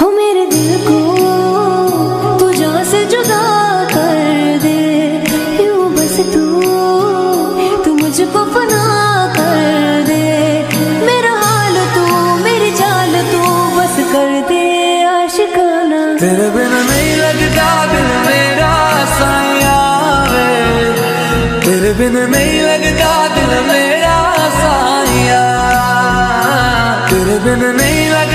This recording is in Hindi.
हो मेरे दिल को तू जान से जुदा कर दे, यूं बस तू मुझको फना कर दे। मेरा हाल तू, मेरी चाल तू बस कर दे आशिकाना। तेरे बिन नहीं लगता दिल मेरा साया वे, तेरे बिन नहीं लगता दिल मेरा साया, तेरे बिन नहीं लगता